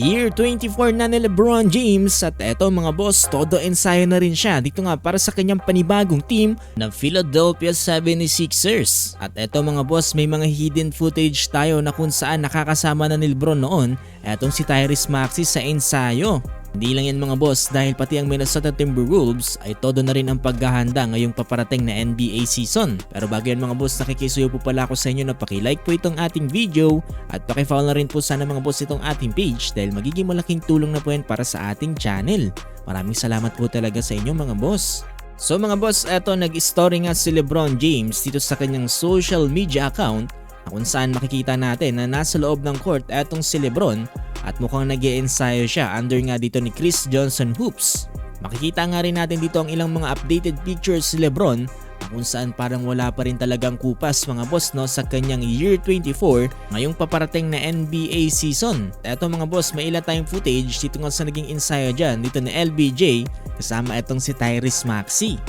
Year 24 na ni LeBron James at eto mga boss, todo ensayo na rin siya dito nga para sa kanyang panibagong team ng Philadelphia 76ers. At eto mga boss, may mga hidden footage tayo na kung saan nakakasama na ni LeBron noon etong si Tyrese Maxey sa ensayo. Hindi lang yan mga boss dahil pati ang Minnesota Timberwolves ay todo na rin ang paghahanda ngayong paparating na NBA season. Pero bago yan mga boss, nakikisuyo po pala ako sa inyo na paki-like po itong ating video at paki-follow na rin po sana mga boss itong ating page dahil magiging malaking tulong na po yan para sa ating channel. Maraming salamat po talaga sa inyo mga boss. So mga boss, eto nag-story nga si LeBron James dito sa kanyang social media account na kung saan makikita natin na nasa loob ng court etong si LeBron at mukhang nag-i-ensayo siya under nga dito ni Chris Johnson Hoops. Makikita nga rin natin dito ang ilang mga updated pictures si LeBron na kung saan parang wala pa rin talagang kupas mga boss no sa kanyang Year 24 ngayong paparating na NBA season. Eto mga boss, may ilan tayong footage dito nga sa naging ensayo dyan dito ni LBJ kasama etong si Tyrese Maxey.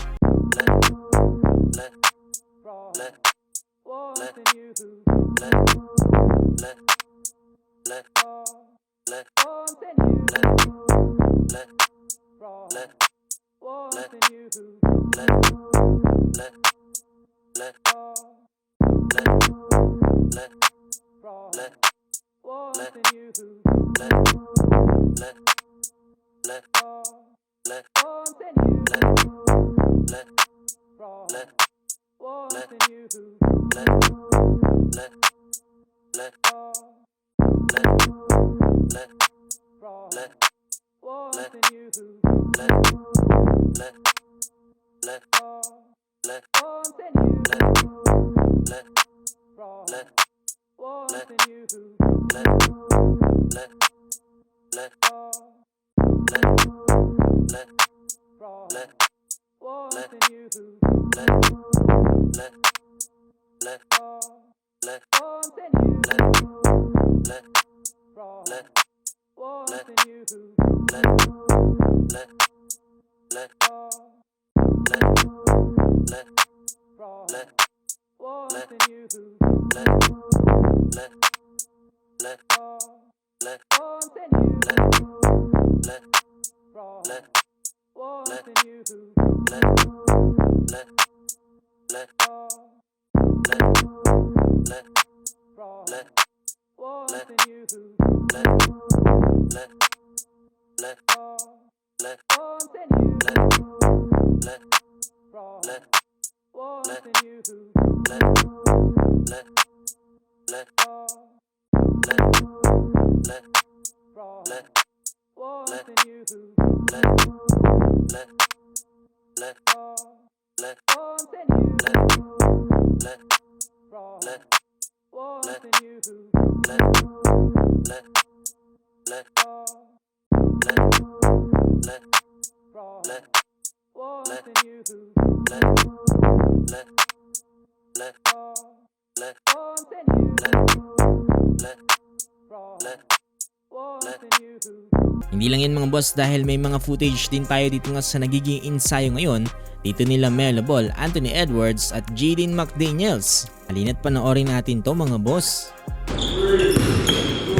Hindi lang yan mga boss dahil may mga footage din tayo dito nga sa nagiging ensayo ngayon dito nila Melo Ball, Anthony Edwards at Jaden McDaniels. Halina't panoorin natin to mga boss. 3, 2,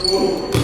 1, 5, 4,